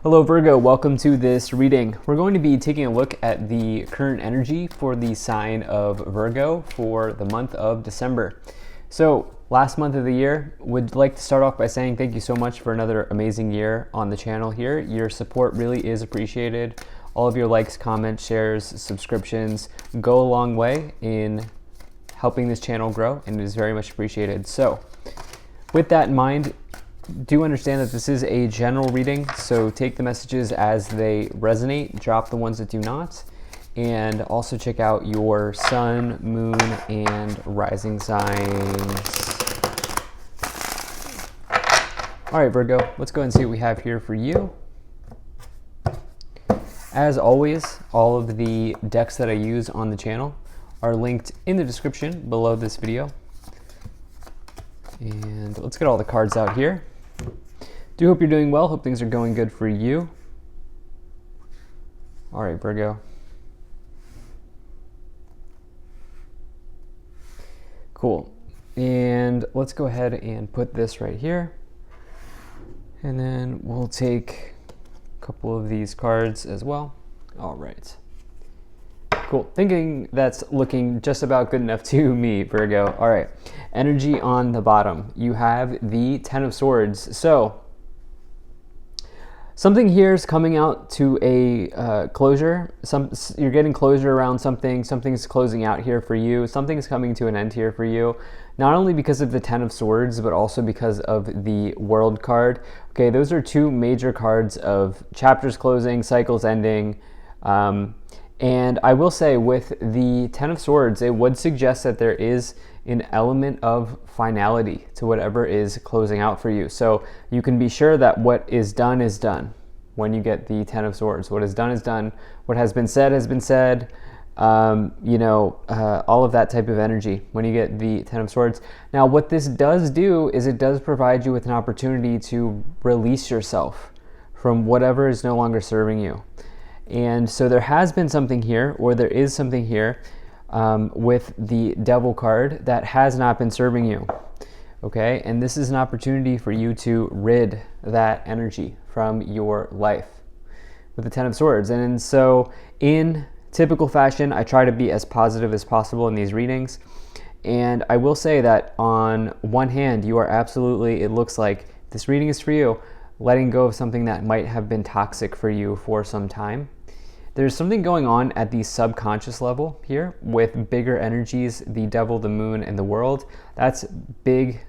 Hello Virgo, welcome to this reading. We're going to be taking a look at the current energy for the sign of Virgo for the month of December. So last month of the year, would like to start off by saying thank you so much for another amazing year on the channel here. Your support really is appreciated. All of your likes, comments, shares, subscriptions go a long way in helping this channel grow, and it is very much appreciated. So with that in mind, do understand that this is a general reading, so take the messages as they resonate, drop the ones that do not, and also check out your sun, moon, and rising signs. All right, Virgo, let's go and see what we have here for you. As always, all of the decks that I use on the channel are linked in the description below this video. And let's get all the cards out here. Do hope you're doing well. Hope things are going good for you. All right, Virgo. Cool. And let's go ahead and put this right here. And then we'll take a couple of these cards as well. All right. Cool. Thinking that's looking just about good enough to me, Virgo. All right. Energy on the bottom. You have the Ten of Swords. So something here is coming out to a closure. You're getting closure around something. Something's closing out here for you. Something's coming to an end here for you. Not only because of the Ten of Swords, but also because of the World card. Okay, those are two major cards of chapters closing, cycles ending. And I will say with the Ten of Swords, it would suggest that there is an element of finality to whatever is closing out for you. So you can be sure that what is done when you get the Ten of Swords. What is done is done. What has been said has been said. All of that type of energy when you get the Ten of Swords. Now, what this does do is it does provide you with an opportunity to release yourself from whatever is no longer serving you. And so there has been something here, or there is something here with the Devil card that has not been serving you. Okay, and this is an opportunity for you to rid that energy from your life with the Ten of Swords. And so in typical fashion, I try to be as positive as possible in these readings. And I will say that on one hand, you are absolutely, it looks like this reading is for you, letting go of something that might have been toxic for you for some time. There's something going on at the subconscious level here with bigger energies, the Devil, the Moon, and the World. That's big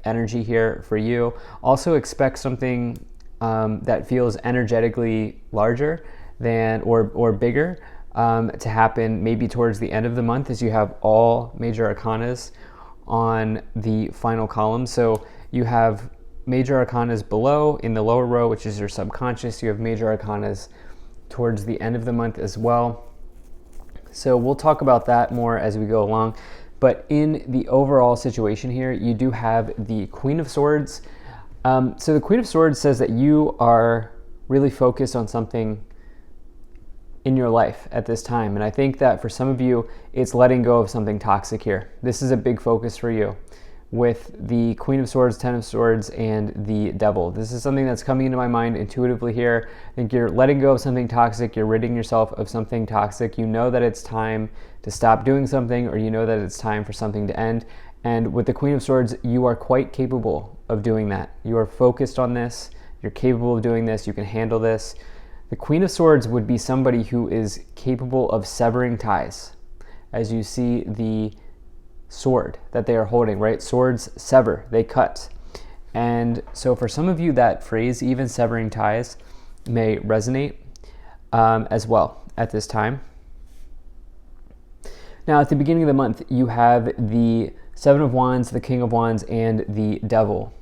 energy here for you. Also expect something that feels energetically larger than or bigger to happen maybe towards the end of the month, as you have all major arcanas on the final column. So you have major arcanas below in the lower row, which is your subconscious. You have major arcanas towards the end of the month as well. So we'll talk about that more as we go along. But in the overall situation here, you do have the Queen of Swords. So the Queen of Swords says that you are really focused on something in your life at this time. And I think that for some of you, it's letting go of something toxic here. This is a big focus for you with the Queen of Swords, Ten of Swords, and the Devil. This is something that's coming into my mind intuitively here. I think you're letting go of something toxic. You're ridding yourself of something toxic. You know that it's time to stop doing something, or you know that it's time for something to end. And with the Queen of Swords, you are quite capable of doing that. You are focused on this. You're capable of doing this. You can handle this. The Queen of Swords would be somebody who is capable of severing ties. As you see the sword that they are holding, right? Swords sever, they cut. And so for some of you, that phrase, even severing ties, may resonate as well at this time. Now, at the beginning of the month, you have the Seven of Wands, the King of Wands, and the Devil.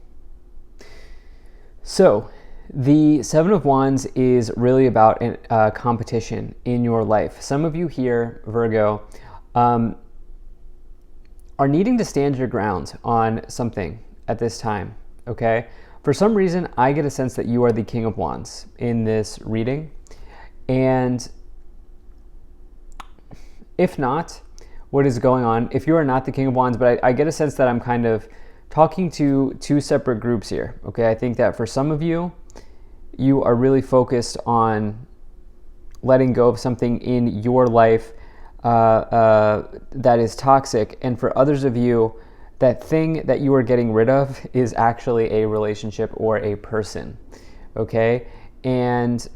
So the Seven of Wands is really about a competition in your life. Some of you here, Virgo, are needing to stand your ground on something at this time, okay? For some reason, I get a sense that you are the King of Wands in this reading. And if not, what is going on? If you are not the King of Wands, but I get a sense that I'm kind of talking to two separate groups here, okay? I think that for some of you, you are really focused on letting go of something in your life that is toxic. And for others of you, that thing that you are getting rid of is actually a relationship or a person, okay? And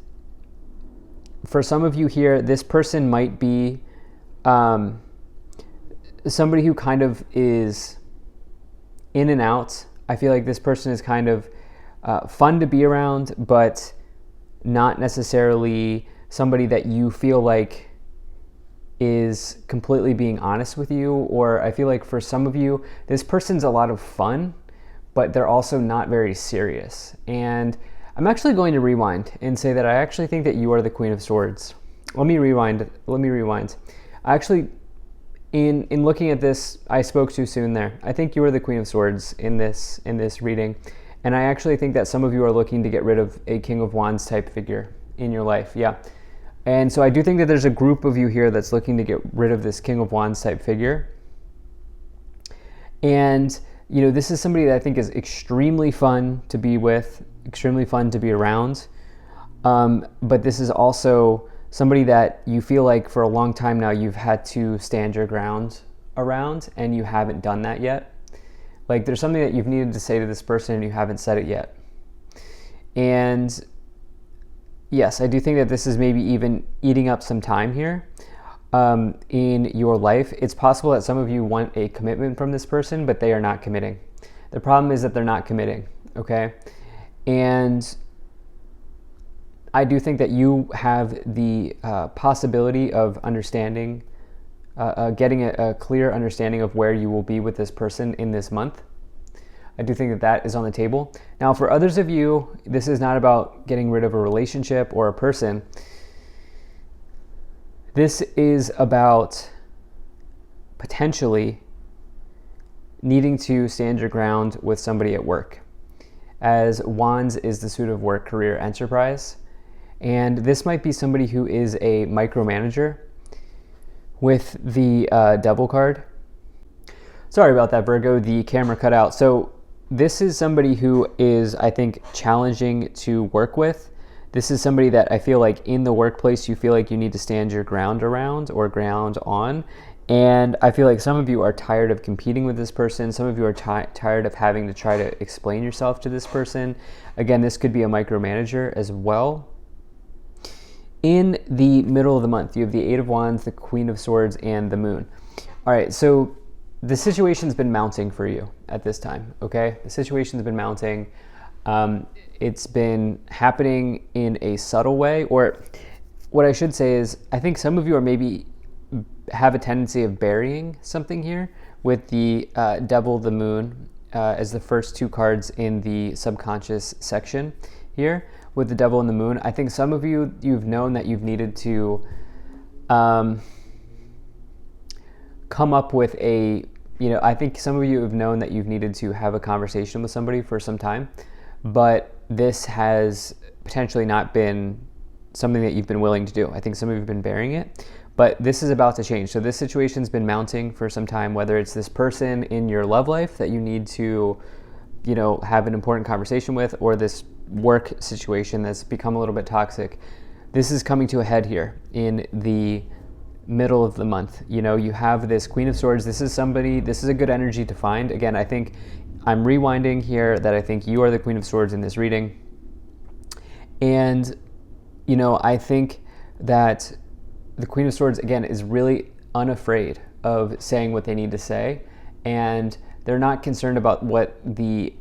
for some of you here, this person might be somebody who kind of is in and out. I feel like this person is kind of fun to be around, but not necessarily somebody that you feel like is completely being honest with you. Or I feel like for some of you, this person's a lot of fun, but they're also not very serious. And I'm actually going to rewind and say that I actually think that you are the Queen of Swords. Let me rewind. Actually, in looking at this, I spoke too soon there. I think you are the Queen of Swords in this reading. And I actually think that some of you are looking to get rid of a King of Wands type figure in your life. Yeah. And so I do think that there's a group of you here that's looking to get rid of this King of Wands type figure. And, you know, this is somebody that I think is extremely fun to be with, extremely fun to be around. But this is also somebody that you feel like for a long time now you've had to stand your ground around, and you haven't done that yet. Like there's something that you've needed to say to this person and you haven't said it yet. And yes, I do think that this is maybe even eating up some time here in your life. It's possible that some of you want a commitment from this person, but they are not committing. The problem is that they're not committing, okay? And I do think that you have the possibility of understanding, getting a clear understanding of where you will be with this person in this month. I do think that that is on the table. Now, for others of you, this is not about getting rid of a relationship or a person. This is about potentially needing to stand your ground with somebody at work, as Wands is the suit of work, career, enterprise. And this might be somebody who is a micromanager with the Devil card. Sorry about that, Virgo, the camera cut out. So this is somebody who is, I think, challenging to work with. This is somebody that I feel like in the workplace you feel like you need to stand your ground around or ground on. And I feel like some of you are tired of competing with this person. Some of you are tired of having to try to explain yourself to this person. Again, this could be a micromanager as well. In the middle of the month, you have the Eight of Wands, the Queen of Swords, and the Moon. All right, so the situation's been mounting for you at this time, okay? The situation's been mounting. It's been happening in a subtle way, or what I should say is I think some of you are maybe have a tendency of burying something here with the Devil, the Moon, as the first two cards in the subconscious section here with the Devil and the Moon. I think some of you, you've known that you've needed to come up with a, I think some of you have known that you've needed to have a conversation with somebody for some time, but this has potentially not been something that you've been willing to do. I think some of you have been bearing it, but this is about to change. So this situation's been mounting for some time, whether it's this person in your love life that you need to, have an important conversation with, or this work situation that's become a little bit toxic. This is coming to a head here in the middle of the month. You have this Queen of Swords. This is a good energy to find. Again, I think I'm rewinding here that I think you are the Queen of Swords in this reading. And, I think that the Queen of Swords, again, is really unafraid of saying what they need to say. And they're not concerned about what the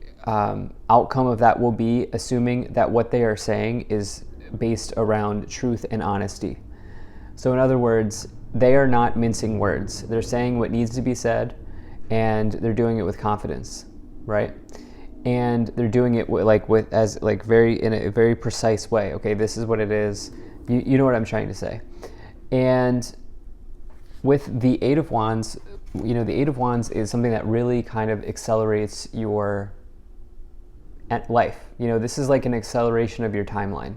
outcome of that will be, assuming that what they are saying is based around truth and honesty. So in other words, they are not mincing words. They're saying what needs to be said, and they're doing it with confidence, right? And they're doing it in a very precise way. Okay, this is what it is. You know what I'm trying to say. And with the Eight of Wands, the Eight of Wands is something that really kind of accelerates your life. This is like an acceleration of your timeline,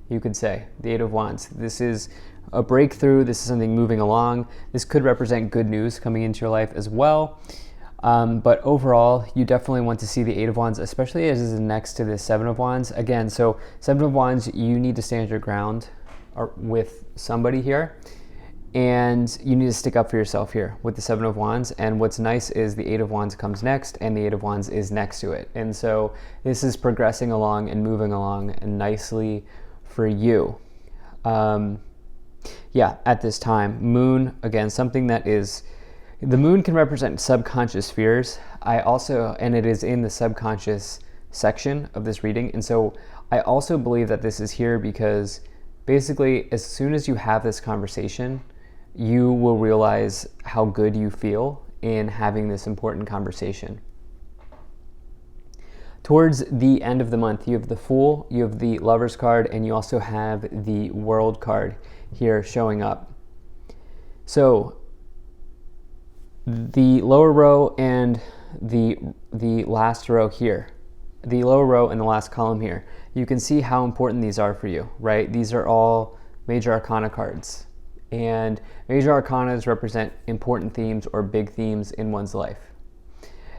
you could say. The Eight of Wands. This is a breakthrough. This is something moving along. This could represent good news coming into your life as well. But overall, you definitely want to see the Eight of Wands, especially as is next to the Seven of Wands. Again, so Seven of Wands, you need to stand your ground with somebody here, and you need to stick up for yourself here with the Seven of Wands. And what's nice is the Eight of Wands comes next, and the Eight of Wands is next to it. And so this is progressing along and moving along nicely for you. Yeah, at this time, Moon, again, something that is, the moon can represent subconscious fears. And it is in the subconscious section of this reading. And so I also believe that this is here because basically as soon as you have this conversation, you will realize how good you feel in having this important conversation. Towards the end of the month, you have the Fool, you have the Lovers card, and you also have the World card here showing up. So the lower row and the last row here, the lower row and the last column here, you can see how important these are for you, right? These are all major arcana cards, and major arcanas represent important themes or big themes in one's life.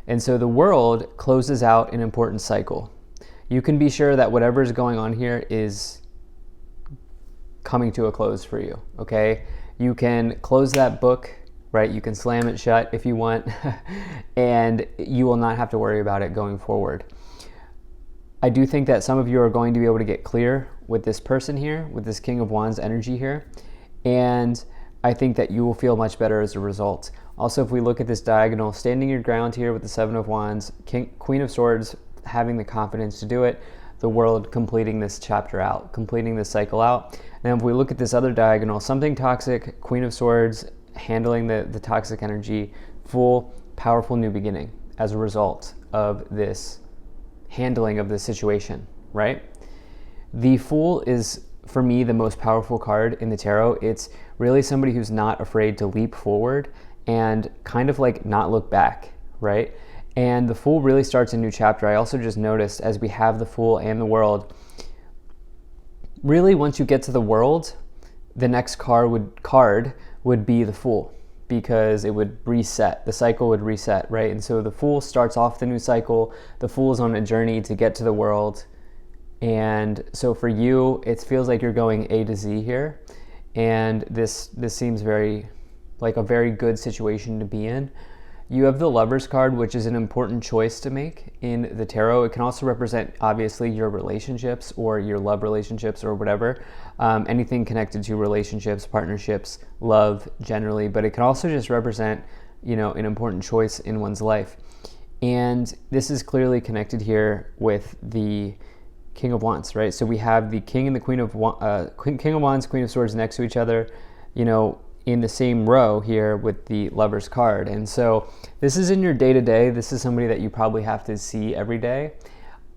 And so the World closes out an important cycle. You can be sure that whatever is going on here is coming to a close for you, okay? You can close that book, right? You can slam it shut if you want, and you will not have to worry about it going forward. I do think that some of you are going to be able to get clear with this person here, with this King of Wands energy here, and I think that you will feel much better as a result. Also, if we look at this diagonal, standing your ground here with the Seven of Wands, Queen of Swords having the confidence to do it, the World completing this chapter out, completing this cycle out. Now, if we look at this other diagonal, something toxic, Queen of Swords handling the toxic energy, Fool, powerful new beginning as a result of this handling of the situation, right? The Fool is, for me, the most powerful card in the tarot. It's really somebody who's not afraid to leap forward and kind of like not look back, right? And the Fool really starts a new chapter. I also just noticed as we have the Fool and the World, really once you get to the World, the next card would be the Fool, because it would reset, the cycle would reset, right? And so the Fool starts off the new cycle. The Fool is on a journey to get to the World. And so for you, it feels like you're going A to Z here. And this seems very like a very good situation to be in. You have the Lovers card, which is an important choice to make in the tarot. It can also represent, obviously, your relationships or your love relationships or whatever. Anything connected to relationships, partnerships, love generally. But it can also just represent, an important choice in one's life. And this is clearly connected here with the King of Wands, right? So we have the King and the King of Wands, Queen of Swords next to each other, in the same row here with the Lovers card. And so this is in your day-to-day. This is somebody that you probably have to see every day.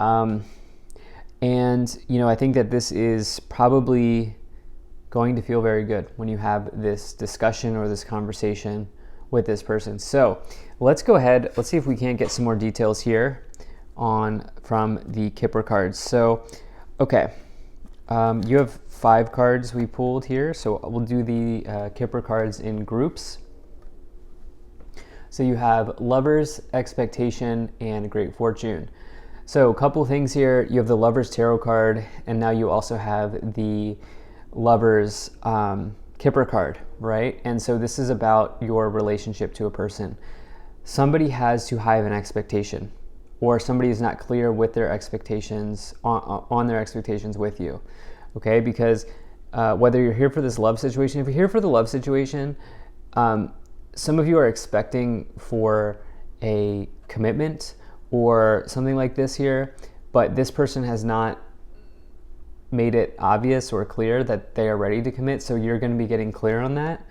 And, I think that this is probably going to feel very good when you have this discussion or this conversation with this person. So let's go ahead. Let's see if we can't get some more details here from the Kipper cards. So, okay. You have 5 cards we pulled here, so we'll do the Kipper cards in groups. So you have Lovers, Expectation, and Great Fortune. So a couple things here. You have the Lovers Tarot card, and now you also have the Lovers Kipper card, right? And so this is about your relationship to a person. Somebody has too high of an expectation, or somebody is not clear with their expectations, on their expectations with you, okay? Because whether you're here for this love situation, if you're here for the love situation, some of you are expecting for a commitment or something like this here, but this person has not made it obvious or clear that they are ready to commit, so you're going to be getting clear on that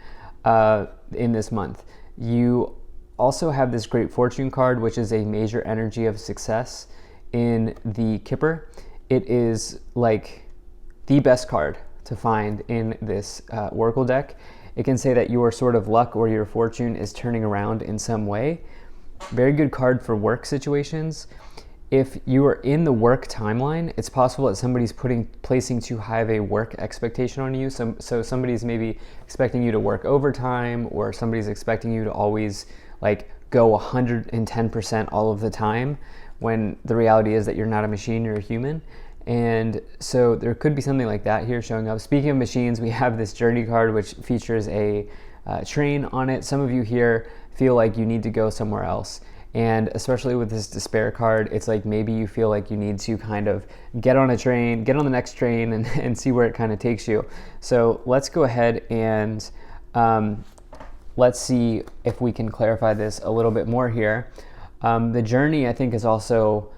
in this month. You also have this Great Fortune card, which is a major energy of success in the Kipper. It is like the best card to find in this Oracle deck. It can say that your sort of luck or your fortune is turning around in some way. Very good card for work situations. If you are in the work timeline, it's possible that somebody's placing too high of a work expectation on you. So somebody's maybe expecting you to work overtime, or somebody's expecting you to always like go 110% all of the time, when the reality is that you're not a machine, you're a human. And so there could be something like that here showing up. Speaking of machines, we have this journey card which features a train on it. Some of you here feel like you need to go somewhere else. And especially with this despair card, it's like maybe you feel like you need to kind of get on a train, get on the next train, and see where it kind of takes you. So let's go ahead and let's see if we can clarify this a little bit more here. The journey, I think, is also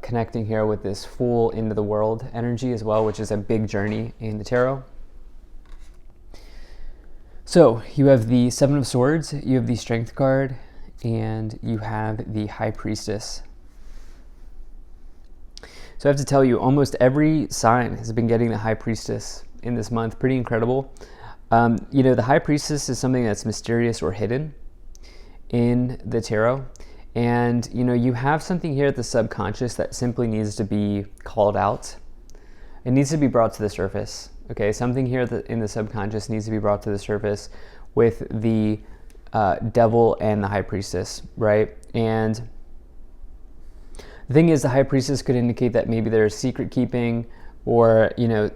connecting here with this Fool into the world energy as well, which is a big journey in the tarot. So you have the Seven of Swords, you have the Strength card, and you have the High Priestess. So I have to tell you, almost every sign has been getting the High Priestess in this month. Pretty incredible. You know, the High Priestess is something that's mysterious or hidden in the tarot. And, you know, you have something here at the subconscious that simply needs to be called out. It needs to be brought to the surface. Okay, something here in the subconscious needs to be brought to the surface with the Devil and the High Priestess, right? And the thing is, the High Priestess could indicate that maybe there's secret keeping, or, you know,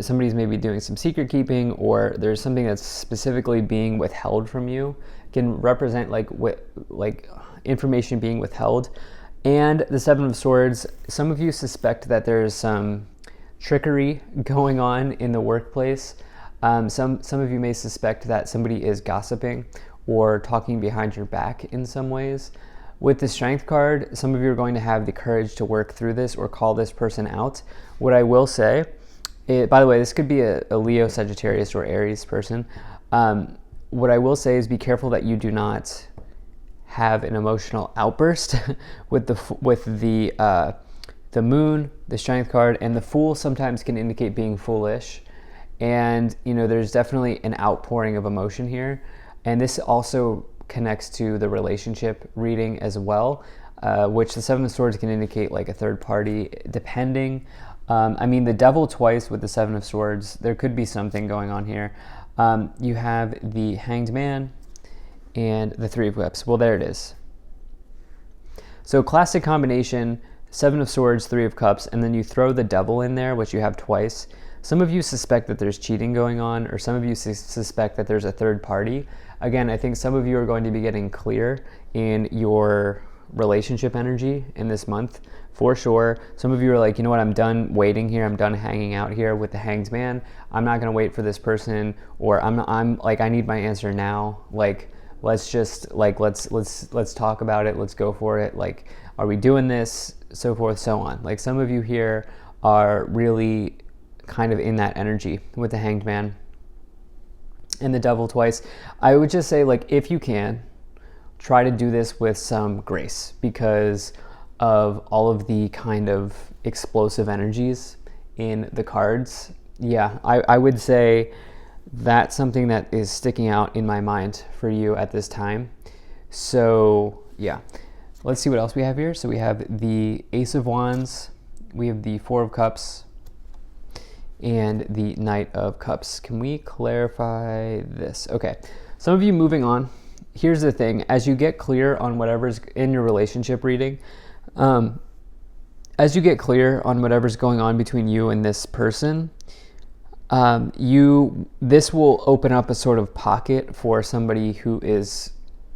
somebody's maybe doing some secret keeping, or there's something that's specifically being withheld from you. It can represent like information being withheld. And the Seven of Swords, some of you suspect that there's some trickery going on in the workplace. Some of you may suspect that somebody is gossiping or talking behind your back in some ways. With the Strength card, some of you are going to have the courage to work through this or call this person out. What I will say, by the way, this could be a Leo, Sagittarius, or Aries person. What I will say is be careful that you do not have an emotional outburst with the Moon, the Strength card, and the Fool sometimes can indicate being foolish. And, you know, there's definitely an outpouring of emotion here. And this also connects to the relationship reading as well, which the Seven of Swords can indicate like a third party, depending. I mean, the Devil twice with the Seven of Swords, there could be something going on here. You have the Hanged Man and the Three of Whips. Well, there it is. So classic combination, Seven of Swords, Three of Cups, and then you throw the Devil in there, which you have twice. Some of you suspect that there's cheating going on, or some of you suspect that there's a third party. Again, I think some of you are going to be getting clear in your relationship energy in this month, for sure. Some of you are like, you know what, I'm done waiting here. I'm done hanging out here with the Hanged Man. I'm not going to wait for this person, or I'm like, I need my answer now. Like, let's just like, let's talk about it. Let's go for it. Like, are we doing this? So forth, so on. Like, some of you here are really kind of in that energy with the Hanged Man and the Devil twice. I would just say, like, if you can, try to do this with some grace because of all of the kind of explosive energies in the cards. Yeah, I would say that's something that is sticking out in my mind for you at this time. So yeah, let's see what else we have here. So we have the Ace of Wands, we have the Four of Cups, and the Knight of Cups. Can we clarify this? Okay, some of you moving on. Here's the thing, as you get clear on whatever's in your relationship reading, as you get clear on whatever's going on between you and this person, this will open up a sort of pocket for somebody who is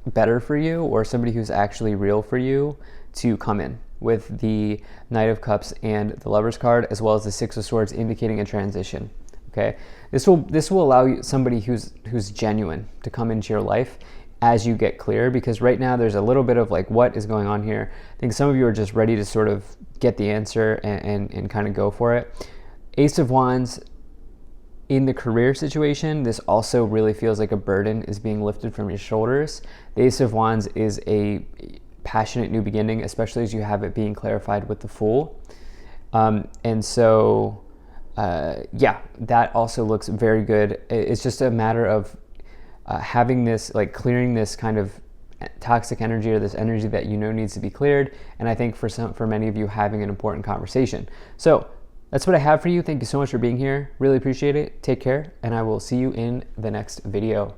better for you, or somebody who's actually real for you, to come in, with the Knight of Cups and the Lover's card, as well as the Six of Swords, indicating a transition. Okay, this will allow you somebody who's genuine to come into your life as you get clear, because right now there's a little bit of like, what is going on here? I think some of you are just ready to sort of get the answer and kind of go for it. Ace of Wands, in the career situation, this also really feels like a burden is being lifted from your shoulders. The Ace of Wands is a passionate new beginning, especially as you have it being clarified with the Fool. And so, yeah, that also looks very good. It's just a matter of having this, like, clearing this kind of toxic energy, or this energy that you know needs to be cleared. And I think for many of you, having an important conversation. So that's what I have for you. Thank you so much for being here. Really appreciate it. Take care, and I will see you in the next video.